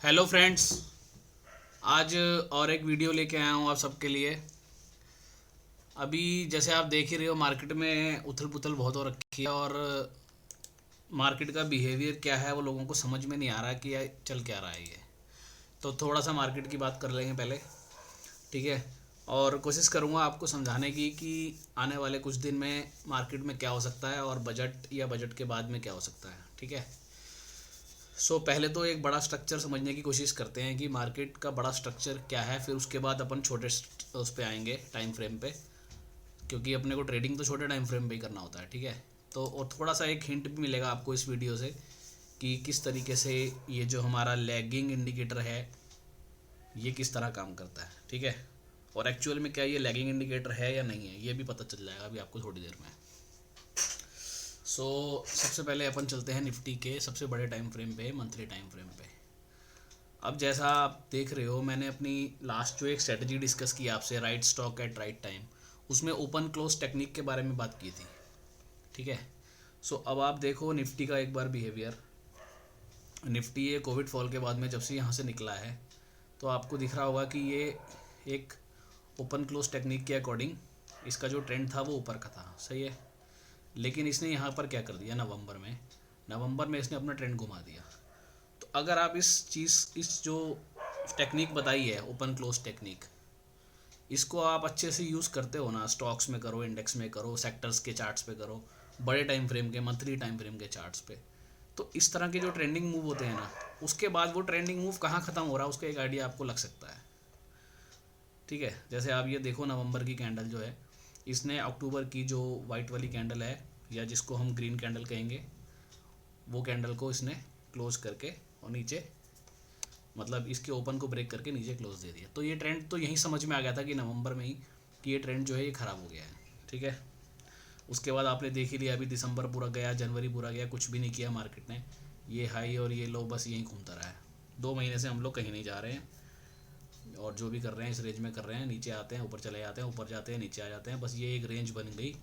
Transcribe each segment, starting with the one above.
Hello friends. आज और एक वीडियो लेके आया हूँ आप सबके लिए। अभी जैसे आप देख ही रहे हो, मार्केट में उथल पुथल बहुत हो रखी है और मार्केट का बिहेवियर क्या है वो लोगों को समझ में नहीं आ रहा कि चल क्या रहा है ये। तो थोड़ा सा मार्केट की बात कर लेंगे पहले, ठीक है। और कोशिश करूँगा आपको समझाने की कि आने वाले कुछ दिन में मार्केट में क्या हो सकता है और बजट या बजट के बाद में क्या हो सकता है, ठीक है। पहले तो एक बड़ा स्ट्रक्चर समझने की कोशिश करते हैं कि मार्केट का बड़ा स्ट्रक्चर क्या है, फिर उसके बाद अपन छोटे उस पे आएंगे टाइम फ्रेम पे, क्योंकि अपने को ट्रेडिंग तो छोटे टाइम फ्रेम पे ही करना होता है, ठीक है। तो और थोड़ा सा एक हिंट भी मिलेगा आपको इस वीडियो से कि किस तरीके से ये जो हमारा लैगिंग इंडिकेटर है ये किस तरह काम करता है, ठीक है। और एक्चुअल में क्या ये लैगिंग इंडिकेटर है या नहीं है ये भी पता चल जाएगा अभी आपको थोड़ी देर में। सबसे पहले अपन चलते हैं निफ्टी के सबसे बड़े टाइम फ्रेम पे, मंथली टाइम फ्रेम पे। अब जैसा आप देख रहे हो, मैंने अपनी लास्ट जो एक स्ट्रेटजी डिस्कस की आपसे, right stock at right time, उसमें ओपन क्लोज टेक्निक के बारे में बात की थी, ठीक है। अब आप देखो निफ्टी का एक बार बिहेवियर। निफ्टी ये कोविड फॉल के बाद में जब से यहाँ से निकला है, तो आपको दिख रहा होगा कि ये एक ओपन क्लोज टेक्निक के अकॉर्डिंग इसका जो ट्रेंड था वो ऊपर का था, सही है। लेकिन इसने यहाँ पर क्या कर दिया, नवंबर में इसने अपना ट्रेंड घुमा दिया। तो अगर आप इस जो टेक्निक बताई है ओपन क्लोज टेक्निक, इसको आप अच्छे से यूज़ करते हो ना, स्टॉक्स में करो, इंडेक्स में करो, सेक्टर्स के चार्ट्स पे करो, बड़े टाइम फ्रेम के, मंथली टाइम फ्रेम के चार्ट्स पे, तो इस तरह के जो ट्रेंडिंग मूव होते हैं ना, उसके बाद वो ट्रेंडिंग मूव कहाँ ख़त्म हो रहा है उसका एक आइडिया आपको लग सकता है, ठीक है। जैसे आप ये देखो, नवंबर की कैंडल जो है, इसने अक्टूबर की जो वाइट वाली कैंडल है, या जिसको हम ग्रीन कैंडल कहेंगे, वो कैंडल को इसने क्लोज करके और नीचे, मतलब इसके ओपन को ब्रेक करके नीचे क्लोज दे दिया। तो ये ट्रेंड तो यही समझ में आ गया था कि नवंबर में ही कि ये ट्रेंड जो है ये ख़राब हो गया है, ठीक है। उसके बाद आपने देख ही लिया, अभी दिसंबर पूरा गया, जनवरी पूरा गया, कुछ भी नहीं किया मार्केट ने। ये हाई और ये लो बस यहीं घूमता रहा है। 2 महीने से हम लोग कहीं नहीं जा रहे हैं, और जो भी कर रहे हैं इस रेंज में कर रहे हैं, नीचे आते हैं ऊपर चले जाते हैं, ऊपर जाते हैं नीचे आ जाते हैं, बस ये एक रेंज बन गई।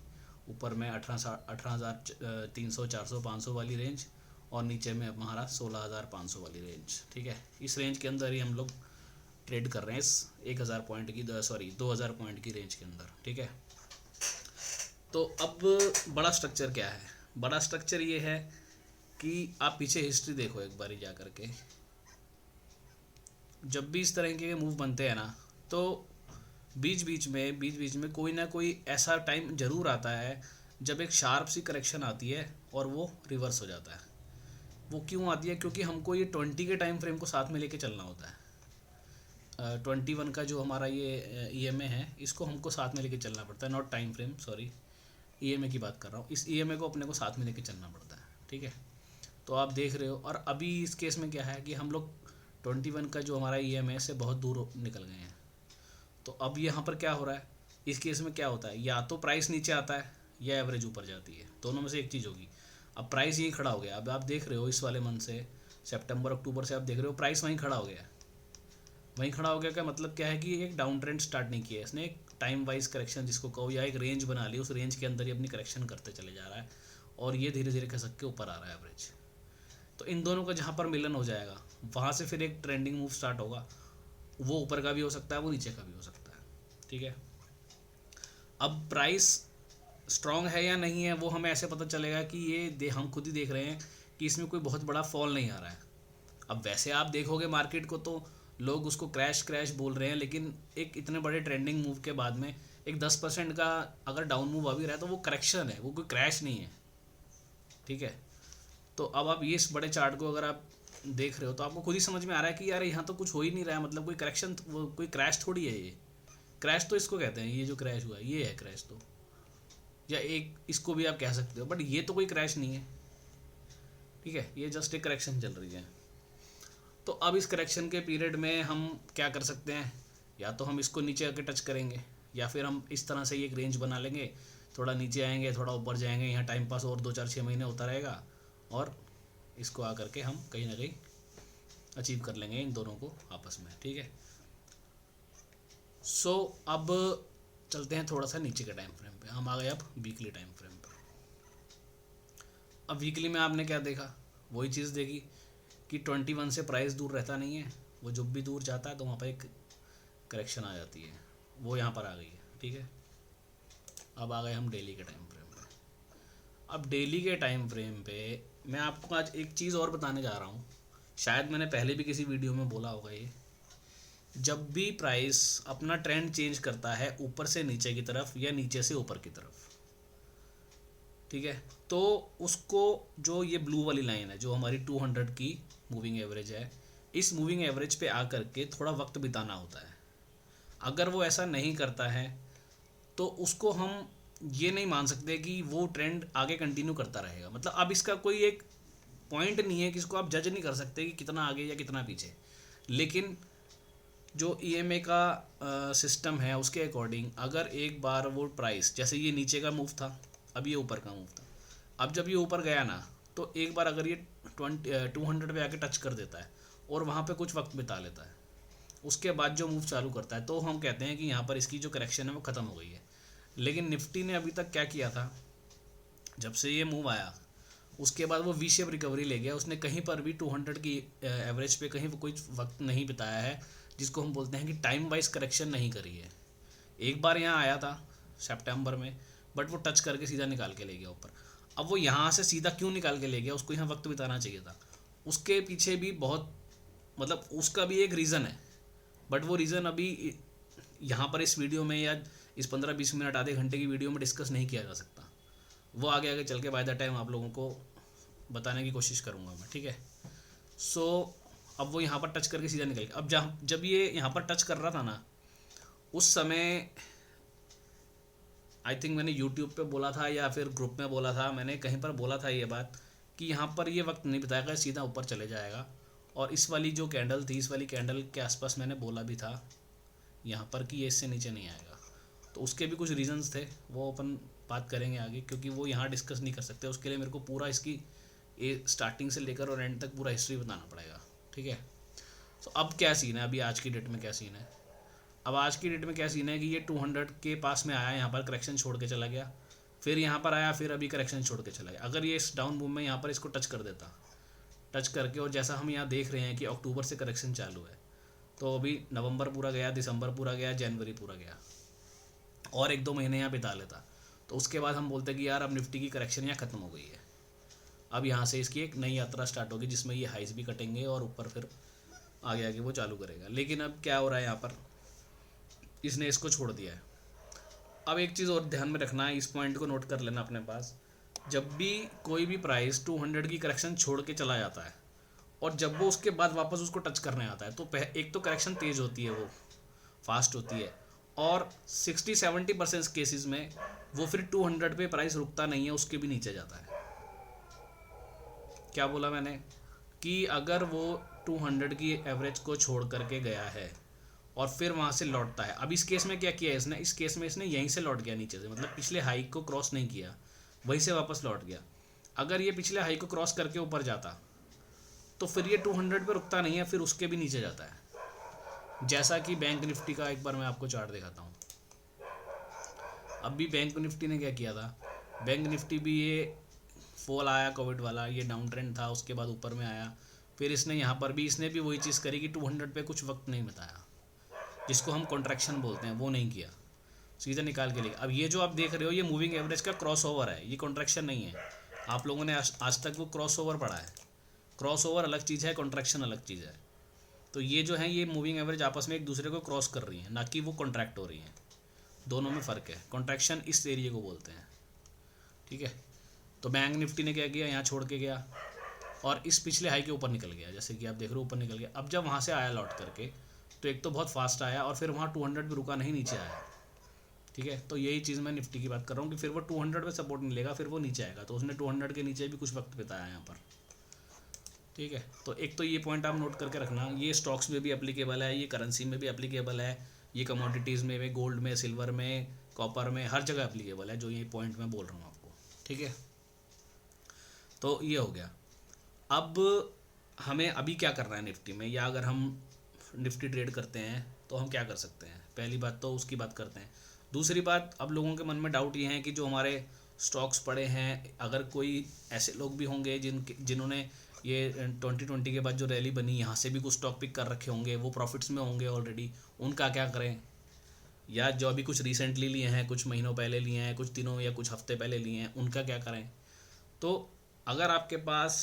ऊपर में 18,300 400 500 वाली रेंज, और नीचे में हमारा 16,500 वाली रेंज, ठीक है। इस रेंज के अंदर ही हम लोग ट्रेड कर रहे हैं, इस 1,000 पॉइंट की, सॉरी 2,000 पॉइंट की रेंज के अंदर, ठीक है। तो अब बड़ा स्ट्रक्चर क्या है, बड़ा स्ट्रक्चर ये है कि आप पीछे हिस्ट्री देखो एक बारी जा करके। जब भी इस तरह के मूव बनते हैं ना, तो बीच बीच में कोई ना कोई ऐसा टाइम ज़रूर आता है जब एक शार्प सी करेक्शन आती है और वो रिवर्स हो जाता है। वो क्यों आती है, क्योंकि हमको ये 20 के टाइम फ्रेम को साथ में लेके चलना होता है। 21 का जो हमारा ये ईएमए है, इसको हमको साथ में लेके चलना पड़ता है, not time frame, sorry, EMA की बात कर रहा हूँ। इस ईएमए को अपने को साथ में लेके चलना पड़ता है, ठीक है। तो आप देख रहे हो, और अभी इस केस में क्या है कि हम लोग 21 का जो हमारा ईएमए से बहुत दूर निकल गए हैं। तो अब यहाँ पर क्या हो रहा है, इस केस में क्या होता है, या तो प्राइस नीचे आता है या एवरेज ऊपर जाती है, दोनों में से एक चीज़ होगी। अब प्राइस यहीं खड़ा हो गया, अब आप देख रहे हो इस वाले मंथ से, सितंबर अक्टूबर से आप देख रहे हो प्राइस वहीं खड़ा हो गया है। वहीं खड़ा हो गया का मतलब क्या है कि एक डाउन ट्रेंड स्टार्ट नहीं किया है इसने, एक टाइम वाइज करेक्शन जिसको कहो, या एक रेंज बना ली, उस रेंज के अंदर ही अपनी करेक्शन करते चले जा रहा है, और ये धीरे धीरे खसक के ऊपर आ रहा है एवरेज। तो इन दोनों का जहाँ पर मिलन हो जाएगा, वहाँ से फिर एक ट्रेंडिंग मूव स्टार्ट होगा। वो ऊपर का भी हो सकता है, वो नीचे का भी हो सकता है, ठीक है। अब प्राइस स्ट्रांग है या नहीं है वो हमें ऐसे पता चलेगा कि हम खुद ही देख रहे हैं कि इसमें कोई बहुत बड़ा फॉल नहीं आ रहा है। अब वैसे आप देखोगे मार्केट को, तो लोग उसको क्रैश क्रैश बोल रहे हैं, लेकिन एक इतने बड़े ट्रेंडिंग मूव के बाद में एक 10% का अगर डाउन मूव आ भी रहा है तो वो करेक्शन है, वो कोई क्रैश नहीं है, ठीक है। तो अब आप ये इस बड़े चार्ट को अगर आप देख रहे हो, तो आपको खुद ही समझ में आ रहा है कि यार यहाँ तो कुछ हो ही नहीं रहा है, मतलब कोई करेक्शन, वो कोई क्रैश थोड़ी है ये। क्रैश तो इसको कहते हैं, ये जो क्रैश हुआ है ये है क्रैश तो, या एक इसको भी आप कह सकते हो, बट ये तो कोई क्रैश नहीं है, ठीक है। ये जस्ट एक करेक्शन चल रही है। तो अब इस करेक्शन के पीरियड में हम क्या कर सकते हैं, या तो हम इसको नीचे आके टच करेंगे, या फिर हम इस तरह से एक रेंज बना लेंगे, थोड़ा नीचे आएंगे थोड़ा ऊपर जाएंगे, यहाँ टाइम पास और 2 4 6 महीने होता रहेगा, और इसको आकर के हम कहीं ना कहीं अचीव कर लेंगे इन दोनों को आपस में, ठीक है। अब चलते हैं थोड़ा सा नीचे के टाइम फ्रेम पे, हम आ गए अब वीकली टाइम फ्रेम पे। अब वीकली में आपने क्या देखा, वही चीज़ देखी कि 21 से प्राइस दूर रहता नहीं है, वो जब भी दूर जाता है तो वहाँ पर एक करेक्शन आ जाती है, वो यहाँ पर आ गई है। ठीक है, अब आ गए हम डेली के टाइम फ्रेम पे। अब डेली के टाइम फ्रेम पे मैं आपको आज एक चीज़ और बताने जा रहा हूँ, शायद मैंने पहले भी किसी वीडियो में बोला होगा ये। जब भी प्राइस अपना ट्रेंड चेंज करता है ऊपर से नीचे की तरफ या नीचे से ऊपर की तरफ, ठीक है, तो उसको जो ये ब्लू वाली लाइन है जो हमारी 200 की मूविंग एवरेज है, इस मूविंग एवरेज पे आकर के थोड़ा वक्त बिताना होता है। अगर वो ऐसा नहीं करता है तो उसको हम ये नहीं मान सकते कि वो ट्रेंड आगे कंटिन्यू करता रहेगा। मतलब अब इसका कोई एक पॉइंट नहीं है कि इसको आप जज नहीं कर सकते कि कितना आगे या कितना पीछे। लेकिन जो ईएमए का सिस्टम है उसके अकॉर्डिंग अगर एक बार वो प्राइस, जैसे ये नीचे का मूव था, अब ये ऊपर का मूव था, अब जब ये ऊपर गया ना तो एक बार अगर ये 200 पे आके टच कर देता है और वहाँ पे कुछ वक्त बिता लेता है, उसके बाद जो मूव चालू करता है तो हम कहते हैं कि यहाँ पर इसकी जो करेक्शन है वो ख़त्म हो गई है। लेकिन निफ्टी ने अभी तक क्या किया था, जब से ये मूव आया उसके बाद वो वी शेप रिकवरी ले गया, उसने कहीं पर भी 200 की एवरेज पे कहीं कोई वक्त नहीं बिताया है, जिसको हम बोलते हैं कि टाइम वाइज करेक्शन नहीं करी है। एक बार यहाँ आया था सितंबर में, बट वो टच करके सीधा निकाल के ले गया ऊपर। अब वो यहाँ से सीधा क्यों निकाल के ले गया, उसको यहाँ वक्त बिताना चाहिए था। उसके पीछे भी बहुत, मतलब उसका भी एक रीज़न है, बट वो रीज़न अभी यहाँ पर इस वीडियो में या इस 15-20 मिनट आधे घंटे की वीडियो में डिस्कस नहीं किया जा सकता। वो आगे आगे चल के बाय द टाइम आप लोगों को बताने की कोशिश करूँगा मैं। ठीक है, सो अब वो यहाँ पर टच करके सीधा निकल गया। अब जब ये यहाँ पर टच कर रहा था ना, उस समय आई थिंक मैंने यूट्यूब पे बोला था या फिर ग्रुप में बोला था, मैंने कहीं पर बोला था ये बात कि यहाँ पर ये वक्त नहीं बिताएगा, सीधा ऊपर चले जाएगा। और इस वाली जो कैंडल थी, इस वाली कैंडल के आसपास मैंने बोला भी था यहाँ पर कि ये इससे नीचे नहीं आएगा। तो उसके भी कुछ रीजंस थे, वो अपन बात करेंगे आगे, क्योंकि वो यहाँ डिस्कस नहीं कर सकते। उसके लिए मेरे को पूरा इसकी स्टार्टिंग से लेकर और एंड तक पूरा हिस्ट्री बताना पड़ेगा। ठीक है, तो अब क्या सीन है, अभी आज की डेट में क्या सीन है। अब आज की डेट में क्या सीन है कि ये 200 के पास में आया, यहाँ पर करेक्शन छोड़ के चला गया, फिर यहाँ पर आया, फिर अभी करेक्शन छोड़ के चला गया। अगर ये इस डाउन मूव में यहाँ पर इसको टच कर देता, टच करके, और जैसा हम यहाँ देख रहे हैं कि अक्टूबर से करेक्शन चालू है, तो अभी नवंबर पूरा गया, दिसंबर पूरा गया, जनवरी पूरा गया, और 1-2 महीने यहाँ बिता लेता, तो उसके बाद हम बोलते कि यार अब निफ्टी की करेक्शन यहाँ ख़त्म हो गई है, अब यहाँ से इसकी एक नई यात्रा स्टार्ट होगी जिसमें ये हाइस भी कटेंगे और ऊपर फिर आगे आगे वो चालू करेगा। लेकिन अब क्या हो रहा है, यहाँ पर इसने इसको छोड़ दिया है। अब एक चीज़ और ध्यान में रखना है, इस पॉइंट को नोट कर लेना अपने पास। जब भी कोई भी प्राइस 200 की करेक्शन छोड़ के चला जाता है और जब वो उसके बाद वापस उसको टच करने आता है, तो एक तो करेक्शन तेज़ होती है, वो फास्ट होती है, और 60-70% केसेस में वो फिर 200 पे प्राइस रुकता नहीं है, उसके भी नीचे जाता है। क्या बोला मैंने कि अगर वो 200 की एवरेज को छोड़ करके गया है और फिर वहाँ से लौटता है, अब इस केस में क्या किया है इसने, इस केस में इसने यहीं से लौट गया नीचे से, मतलब पिछले हाई को क्रॉस नहीं किया, वहीं से वापस लौट गया। अगर ये पिछले हाई को क्रॉस करके ऊपर जाता तो फिर ये 200 पे रुकता नहीं है, फिर उसके भी नीचे जाता है। जैसा कि बैंक निफ्टी का एक बार मैं आपको चार्ट दिखाता हूँ। अब भी बैंक निफ्टी ने क्या किया था, बैंक निफ्टी भी ये फॉल आया कोविड वाला, ये डाउन ट्रेंड था, उसके बाद ऊपर में आया, फिर इसने यहाँ पर भी इसने भी वही चीज़ करी कि 200 पे कुछ वक्त नहीं बिताया, जिसको हम कॉन्ट्रैक्शन बोलते हैं, वो नहीं किया, सीधा निकाल के लिए। अब ये जो आप देख रहे हो ये मूविंग एवरेज का क्रॉस ओवर है, ये कॉन्ट्रैक्शन नहीं है। आप लोगों ने आज तक वो क्रॉस ओवर पढ़ा है, क्रॉस ओवर अलग चीज़ है, कॉन्ट्रैक्शन अलग चीज़ है। तो ये जो है ये मूविंग एवरेज आपस में एक दूसरे को क्रॉस कर रही है, ना कि वो कॉन्ट्रैक्ट हो रही है, दोनों में फ़र्क है। कॉन्ट्रैक्शन इस एरिया को बोलते हैं। ठीक है, तो बैंक निफ्टी ने क्या किया, यहाँ छोड़ के गया और इस पिछले हाई के ऊपर निकल गया, जैसे कि आप देख रहे हो ऊपर निकल गया। अब जब वहाँ से आया लौट करके, तो एक तो बहुत फास्ट आया और फिर वहाँ 200 पे रुका नहीं, नीचे आया। ठीक है, तो यही चीज़ मैं निफ्टी की बात कर रहा हूँ कि फिर वो 200 पे सपोर्ट नहीं लेगा, फिर वो नीचे आएगा। तो उसने 200 के नीचे भी कुछ वक्त बिताया यहाँ पर। ठीक है, तो एक तो ये पॉइंट आप नोट करके रखना, ये स्टॉक्स में भी एप्लीकेबल है, ये करेंसी में भी एप्लीकेबल है, ये कमोडिटीज़ में, गोल्ड में, सिल्वर में, कॉपर में, हर जगह एप्लीकेबल है, जो ये पॉइंट मैं बोल रहा हूँ आपको। ठीक है, तो ये हो गया। अब हमें अभी क्या करना है निफ्टी में, या अगर हम निफ्टी ट्रेड करते हैं तो हम क्या कर सकते हैं। पहली बात तो उसकी बात करते हैं। दूसरी बात, अब लोगों के मन में डाउट ये है कि जो हमारे स्टॉक्स पड़े हैं, अगर कोई ऐसे लोग भी होंगे जिन्होंने ये 2020 के बाद जो रैली बनी, यहाँ से भी कुछ स्टॉक पिक कर रखे होंगे, वो प्रॉफिट्स में होंगे ऑलरेडी, उनका क्या करें? या जो अभी कुछ रिसेंटली लिए हैं, कुछ महीनों पहले लिए हैं, कुछ दिनों या कुछ हफ्ते पहले लिए हैं, उनका क्या करें? तो अगर आपके पास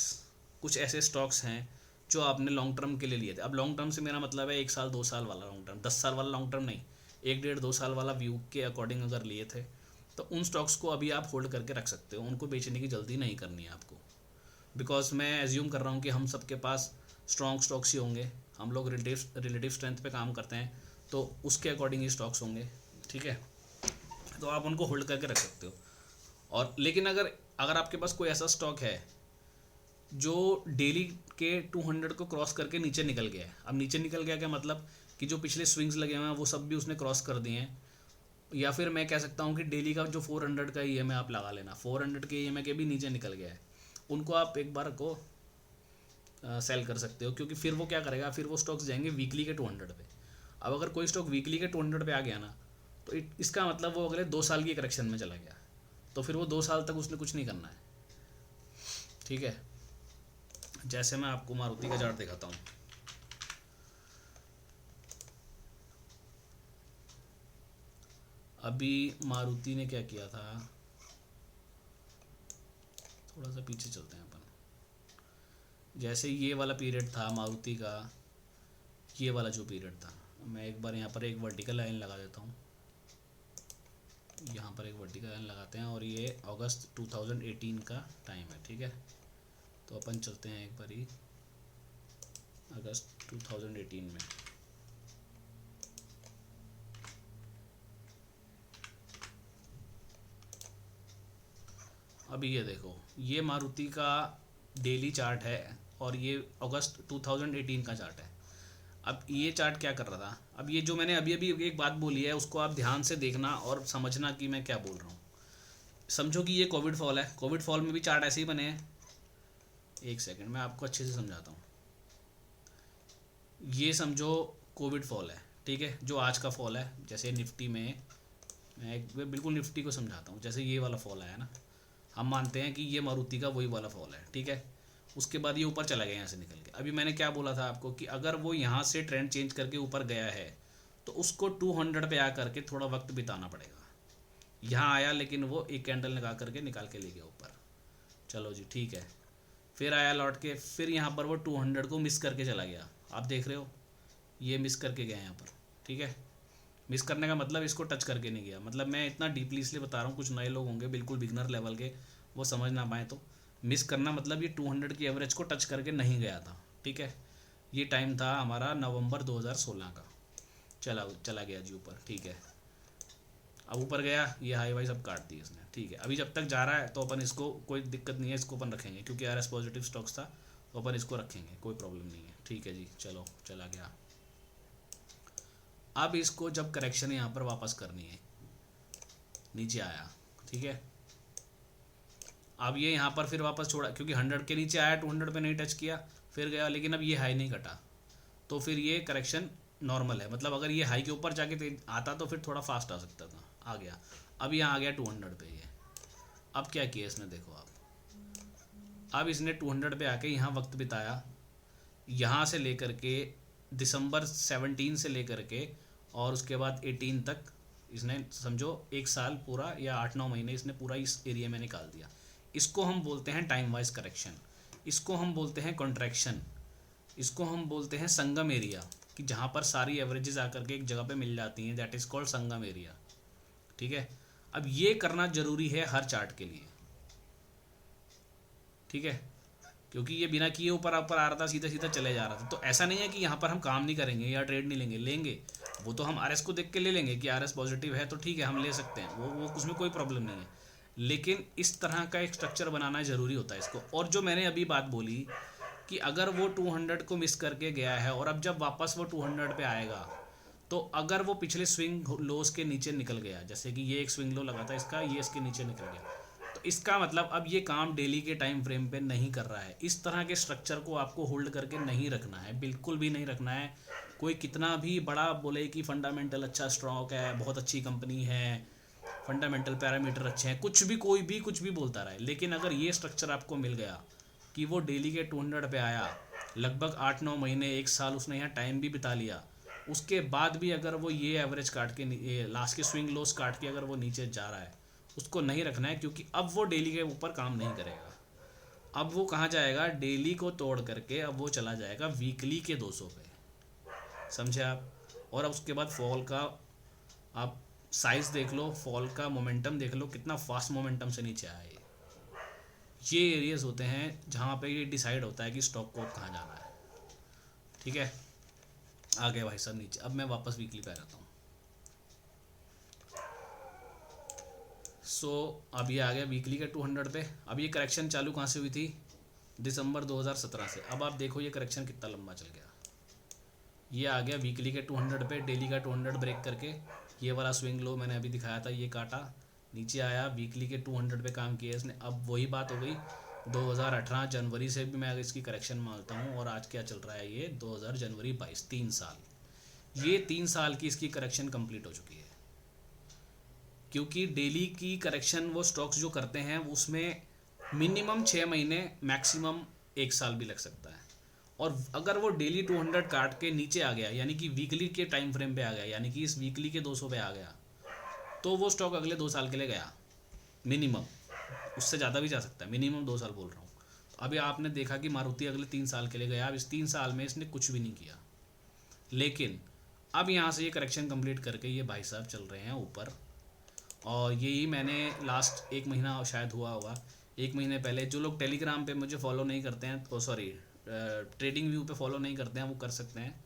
कुछ ऐसे स्टॉक्स हैं जो आपने लॉन्ग टर्म के लिए लिए थे, अब लॉन्ग टर्म से मेरा मतलब है 1 साल 2 साल वाला लॉन्ग टर्म, 10 साल वाला लॉन्ग टर्म नहीं, 1 1.5 2 साल वाला व्यू के अकॉर्डिंग अगर लिए थे, तो उन स्टॉक्स को अभी आप होल्ड करके रख सकते हो, उनको बेचने की जल्दी नहीं करनी है आपको। बिकॉज मैं एज्यूम कर रहा हूँ कि हम सबके पास स्ट्रॉन्ग स्टॉक्स ही होंगे, हम लोग रिलेटिव स्ट्रेंथ पे काम करते हैं, तो उसके अकॉर्डिंग ही स्टॉक्स होंगे, ठीक है? तो आप उनको होल्ड करके रख सकते हो। और लेकिन अगर अगर आपके पास कोई ऐसा स्टॉक है जो डेली के 200 को क्रॉस करके नीचे निकल गया है, अब नीचे निकल गया क्या मतलब कि जो पिछले स्विंग्स लगे हुए हैं वो सब भी उसने क्रॉस कर दिए हैं, या फिर मैं कह सकता हूँ कि डेली का जो 400 का ईएमआई आप लगा लेना, 400 के ईएमआई के भी नीचे निकल गया है, उनको आप एक बार को सेल कर सकते हो, क्योंकि फिर वो क्या करेगा, फिर वो स्टॉक्स जाएंगे वीकली के 200 पे। अब अगर कोई स्टॉक वीकली के 200 पे आ गया ना, तो इसका मतलब वो अगले 2 साल की करेक्शन में चला गया, तो फिर वो 2 साल तक उसने कुछ नहीं करना है, ठीक है? जैसे मैं आपको मारुति का चार्ट दिखाता हूँ, अभी मारुति ने क्या किया था, थोड़ा सा पीछे चलते हैं अपन। जैसे ये वाला पीरियड था मारुति का, ये वाला जो पीरियड था, मैं एक बार यहाँ पर एक वर्टिकल लाइन लगा देता हूँ, यहाँ पर एक वर्टिकल लाइन लगाते हैं, और ये अगस्त 2018 का टाइम है, ठीक है? तो अपन चलते हैं एक बार ही अगस्त 2018 में। अभी ये देखो, ये मारुति का डेली चार्ट है और ये अगस्त 2018 का चार्ट है। अब ये चार्ट क्या कर रहा था, अब ये जो मैंने अभी अभी एक बात बोली है उसको आप ध्यान से देखना और समझना कि मैं क्या बोल रहा हूँ। समझो कि ये कोविड फॉल है, कोविड फॉल में भी चार्ट ऐसे ही बने हैं। एक सेकंड मैं आपको अच्छे से समझाता हूँ। ये समझो कोविड फॉल है, ठीक है, जो आज का फॉल है। जैसे निफ्टी में मैं बिल्कुल निफ्टी को समझाता हूँ, जैसे ये वाला फॉल आया ना, हम मानते हैं कि ये मारुति का वही वाला फॉल है, ठीक है? उसके बाद ये ऊपर चला गया यहाँ से निकल के। अभी मैंने क्या बोला था आपको कि अगर वो यहाँ से ट्रेंड चेंज करके ऊपर गया है तो उसको 200 पे आ करके थोड़ा वक्त बिताना पड़ेगा। यहाँ आया लेकिन वो एक कैंडल लगा करके निकाल के ले गया ऊपर, चलो जी ठीक है। फिर आया लौट के, फिर यहाँ पर वो 200 को मिस करके चला गया, आप देख रहे हो ये मिस करके गया यहाँ पर, ठीक है? मिस करने का मतलब इसको टच करके नहीं गया, मतलब मैं इतना डीपली इसलिए बता रहा हूँ, कुछ नए लोग होंगे बिल्कुल बिगनर लेवल के, वो समझ ना पाए। तो मिस करना मतलब ये 200 की एवरेज को टच करके नहीं गया था, ठीक है? ये टाइम था हमारा नवंबर 2016 का, चला चला गया जी ऊपर, ठीक है? अब ऊपर गया, ये हाई वाई सब काट दी इसने, ठीक है? अभी जब तक जा रहा है तो अपन इसको कोई दिक्कत नहीं है, इसको अपन रखेंगे क्योंकि आर एस पॉजिटिव स्टॉक्स था, तो अपन इसको रखेंगे, कोई प्रॉब्लम नहीं है, ठीक है जी? चलो चला गया। अब इसको जब करेक्शन यहाँ पर वापस करनी है, नीचे आया, ठीक है? अब ये यहाँ पर फिर वापस छोड़ा क्योंकि 100 के नीचे आया, 200 पे नहीं टच किया, फिर गया, लेकिन अब ये हाई नहीं कटा, तो फिर ये करेक्शन नॉर्मल है। मतलब अगर ये हाई के ऊपर जाके आता तो फिर थोड़ा फास्ट आ सकता था, आ गया। अब यहाँ आ गया 200 पे ये। अब क्या किया इसने, देखो आप, अब इसने 200 पे आके यहाँ वक्त बिताया, यहाँ से लेकर के दिसंबर 17 से लेकर के और उसके बाद 18 तक इसने समझो 1 साल पूरा या 8 9 महीने इसने पूरा इस एरिया में निकाल दिया। इसको हम बोलते हैं टाइम वाइज करेक्शन, इसको हम बोलते हैं कॉन्ट्रैक्शन, इसको हम बोलते हैं संगम एरिया, कि जहाँ पर सारी एवरेजेस आकर के एक जगह पे मिल जाती हैं, that is called Sangam area, ठीक है? अब ये करना ज़रूरी है हर चार्ट के लिए, ठीक है? क्योंकि ये बिना किए ऊपर ऊपर आ रहा था, सीधा सीधा चले जा रहा था। तो ऐसा नहीं है कि यहाँ पर हम काम नहीं करेंगे या ट्रेड नहीं लेंगे, लेंगे, वो तो हम आरएस को देख के ले लेंगे कि आरएस पॉजिटिव है तो ठीक है हम ले सकते हैं, वो उसमें कोई प्रॉब्लम नहीं है। लेकिन इस तरह का एक स्ट्रक्चर बनाना ज़रूरी होता है इसको। और जो मैंने अभी बात बोली कि अगर वो 200 को मिस करके गया है और अब जब वापस वो 200 पे आएगा, तो अगर वो पिछले स्विंग लोस के नीचे निकल गया, जैसे कि ये एक स्विंग लो लगा था इसका, ये इसके नीचे निकल गया, तो इसका मतलब अब ये काम डेली के टाइम फ्रेम पे नहीं कर रहा है। इस तरह के स्ट्रक्चर को आपको होल्ड करके नहीं रखना है, बिल्कुल भी नहीं रखना है। कोई कितना भी बड़ा बोले कि फंडामेंटल अच्छा स्टॉक है, बहुत अच्छी कंपनी है, फंडामेंटल पैरामीटर अच्छे हैं, कुछ भी कोई भी कुछ भी बोलता रहे, लेकिन अगर ये स्ट्रक्चर आपको मिल गया कि वो डेली के 200 पे आया, लगभग 8-9 महीने 1 साल उसने यहाँ टाइम भी बिता लिया, उसके बाद भी अगर वो ये एवरेज काट के लास्ट के स्विंग लोस काट के अगर वो नीचे जा रहा है, उसको नहीं रखना है, क्योंकि अब वो डेली के ऊपर काम नहीं करेगा। अब वो कहाँ जाएगा, डेली को तोड़ करके अब वो चला जाएगा वीकली के 200 पे, समझे आप। और अब उसके बाद फॉल का आप साइज देख लो, फॉल का मोमेंटम देख लो, कितना फास्ट मोमेंटम से नीचे आया ये एरियाज होते हैं जहाँ पे ये डिसाइड होता है कि स्टॉक को कहाँ जाना है। ठीक है, आ गया भाई साहब नीचे। अब मैं वापस वीकली पे आ जाता हूँ। अब ये आ गया वीकली के 200 पे। अब ये करेक्शन चालू कहाँ से हुई थी, दिसंबर 2017 से। अब आप देखो ये करेक्शन कितना लंबा चल गया। ये आ गया वीकली के 200 पे, डेली का 200 ब्रेक करके ये वाला स्विंग लो मैंने अभी दिखाया था, ये काटा, नीचे आया, वीकली के 200 पे काम किया इसने। अब वही बात हो गई 2018 जनवरी से भी मैं इसकी करेक्शन मानता हूँ, और आज क्या चल रहा है, ये 2000 जनवरी 22, 3 साल। ये 3 साल की इसकी करेक्शन कंप्लीट हो चुकी है। क्योंकि डेली की करेक्शन वो स्टॉक्स जो करते हैं उसमें मिनिमम 6 महीने, मैक्सिमम 1 साल भी लग सकता है। और अगर वो डेली 200 काट के नीचे आ गया, यानी कि वीकली के टाइम फ्रेम पे आ गया, यानी कि इस वीकली के 200 पे आ गया, तो वो स्टॉक अगले 2 साल के लिए गया मिनिमम। उससे ज़्यादा भी जा सकता है, मिनिमम 2 साल बोल रहा हूँ। तो अभी आपने देखा कि मारुति अगले 3 साल के लिए गया। अब इस 3 साल में इसने कुछ भी नहीं किया, लेकिन अब यहाँ से ये करेक्शन कंप्लीट करके ये भाई साहब चल रहे हैं ऊपर। और यही मैंने लास्ट 1 महीना शायद हुआ होगा, 1 महीने पहले, जो लोग टेलीग्राम पे मुझे फॉलो नहीं करते हैं, तो सॉरी ट्रेडिंग व्यू पे फॉलो नहीं करते हैं, वो कर सकते हैं।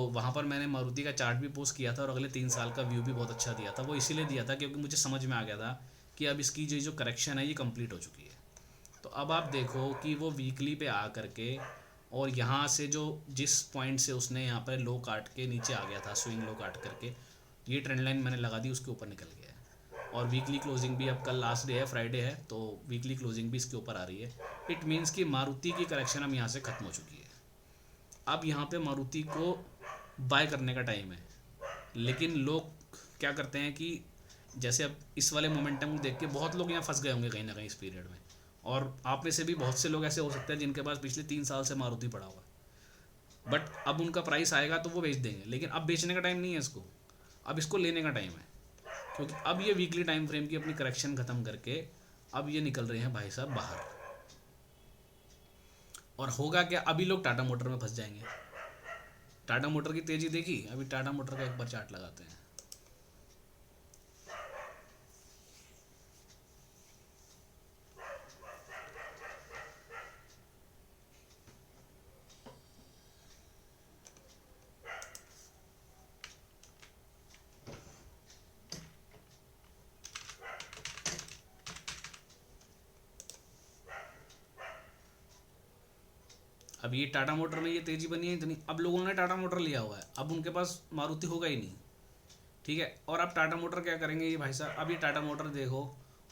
वहाँ पर मैंने मारुति का चार्ट भी पोस्ट किया था, और अगले 3 साल का व्यू भी बहुत अच्छा दिया था। वो इसीलिए दिया था क्योंकि मुझे समझ में आ गया था कि अब इसकी जो करेक्शन है ये कंप्लीट हो चुकी है। तो अब आप देखो कि वो वीकली पे आ करके, और यहाँ से जो जिस पॉइंट से उसने यहाँ पर लो काट के नीचे आ गया था, स्विंग लो काट करके, ये ट्रेंड लाइन मैंने लगा दी, उसके ऊपर निकल गया है। और वीकली क्लोजिंग भी, अब कल लास्ट डे है, फ्राइडे है, तो वीकली क्लोजिंग भी इसके ऊपर आ रही है। इट मीन्स कि मारुति की करेक्शन अब यहाँ से ख़त्म हो चुकी है। अब यहाँ पे मारुति को बाय करने का टाइम है। लेकिन लोग क्या करते हैं कि जैसे अब इस वाले मोमेंटम को देख के बहुत लोग यहाँ फंस गए होंगे कहीं ना कहीं इस पीरियड में, और आप में से भी बहुत से लोग ऐसे हो सकते हैं जिनके पास पिछले 3 साल से मारुति पड़ा हुआ है, बट अब उनका प्राइस आएगा तो वो बेच देंगे। लेकिन अब बेचने का टाइम नहीं है इसको, अब इसको लेने का टाइम है। क्योंकि अब ये वीकली टाइम फ्रेम की अपनी करेक्शन ख़त्म करके अब ये निकल रहे हैं भाई साहब बाहर। और होगा क्या, अभी लोग टाटा मोटर में फंस जाएंगे। टाटा मोटर की तेज़ी देखी, अभी टाटा मोटर का एक बार चार्ट लगाते हैं। अब ये टाटा मोटर में ये तेज़ी बनी है इतनी, अब लोगों ने टाटा मोटर लिया हुआ है, अब उनके पास मारुति होगा ही नहीं। ठीक है, और अब टाटा मोटर क्या करेंगे ये भाई साहब, अब ये टाटा मोटर देखो,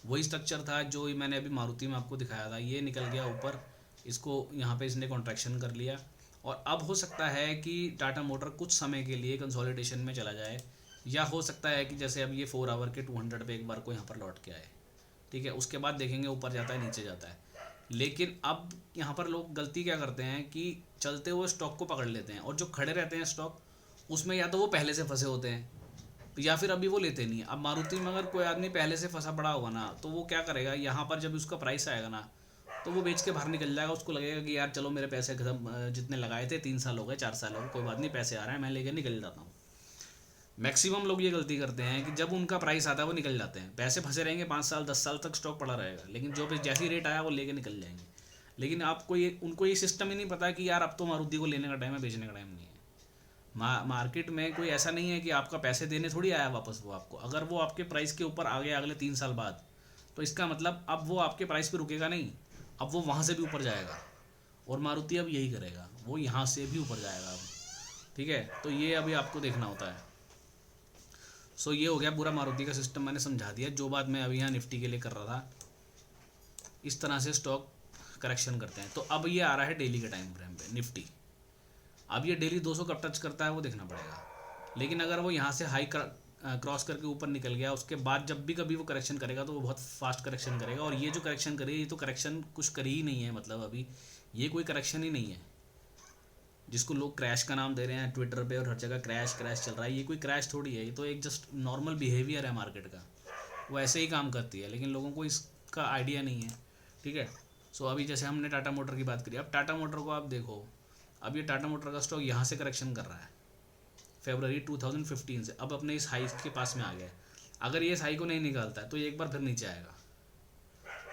वही स्ट्रक्चर था जो मैंने अभी मारुति में आपको दिखाया था, ये निकल गया ऊपर, इसको यहाँ पे इसने कॉन्ट्रैक्शन कर लिया। और अब हो सकता है कि टाटा मोटर कुछ समय के लिए कंसोलिडेशन में चला जाए, या हो सकता है कि जैसे अब ये 4 आवर के 200 पे एक बार को यहाँ पर लौट के आए। ठीक है, उसके बाद देखेंगे ऊपर जाता है नीचे जाता है। लेकिन अब यहाँ पर लोग गलती क्या करते हैं कि चलते हुए स्टॉक को पकड़ लेते हैं, और जो खड़े रहते हैं स्टॉक, उसमें या तो वो पहले से फंसे होते हैं, या फिर अभी वो लेते नहीं है। अब मारुति में अगर कोई आदमी पहले से फंसा पड़ा होगा ना, तो वो क्या करेगा, यहाँ पर जब उसका प्राइस आएगा ना, तो वो बेच के बाहर निकल जाएगा। उसको लगेगा कि यार चलो मेरे पैसे खत्म, जितने लगाए थे 3 साल हो गए, 4 साल हो गए, कोई बात नहीं, पैसे आ रहे हैं, मैं लेके निकल जाता हूँ। मैक्सिमम लोग ये गलती करते हैं कि जब उनका प्राइस आता है वो निकल जाते हैं, पैसे फंसे रहेंगे, 5 साल 10 साल तक स्टॉक पड़ा रहेगा, लेकिन जो जैसी रेट आया वो लेके निकल जाएंगे। लेकिन आपको ये, उनको ये सिस्टम ही नहीं पता कि यार अब तो मारुति को लेने का टाइम है, बेचने का टाइम नहीं है। मार्केट में कोई ऐसा नहीं है कि आपका पैसे देने थोड़ी आया वापस वो आपको। अगर वो आपके प्राइस के ऊपर आ गया अगले 3 साल बाद, तो इसका मतलब अब वो आपके प्राइस पे रुकेगा नहीं, अब वो वहाँ से भी ऊपर जाएगा। और मारुति अब यही करेगा, वो यहाँ से भी ऊपर जाएगा अब। ठीक है, तो ये अभी आपको देखना होता है। ये हो गया पूरा मारुति का सिस्टम, मैंने समझा दिया। जो बात मैं अभी यहाँ निफ्टी के लिए कर रहा था, इस तरह से स्टॉक करेक्शन करते हैं। तो अब ये आ रहा है डेली के टाइम फ्रेम पे निफ्टी। अब ये डेली 200 कब टच करता है वो देखना पड़ेगा। लेकिन अगर वो यहाँ से हाई क्रॉस करके ऊपर निकल गया, उसके बाद जब भी कभी वो करेक्शन करेगा तो वो बहुत फास्ट करेक्शन करेगा। और ये जो करेक्शन करे ये तो करेक्शन कुछ कर ही नहीं है, मतलब अभी ये कोई करेक्शन ही नहीं है। जिसको लोग क्रैश का नाम दे रहे हैं ट्विटर पे और हर जगह क्रैश क्रैश चल रहा है, ये कोई क्रैश थोड़ी है, ये तो एक जस्ट नॉर्मल बिहेवियर है मार्केट का, वो ऐसे ही काम करती है, लेकिन लोगों को इसका आइडिया नहीं है। ठीक है, सो अभी जैसे हमने टाटा मोटर की बात करी, अब टाटा मोटर को आप देखो, अब ये टाटा मोटर का स्टॉक यहाँ से करेक्शन कर रहा है फरवरी 2015 से, अब अपने इस हाई के पास में आ गया है। अगर ये इस हाई को नहीं निकालता है तो ये एक बार फिर नीचे आएगा,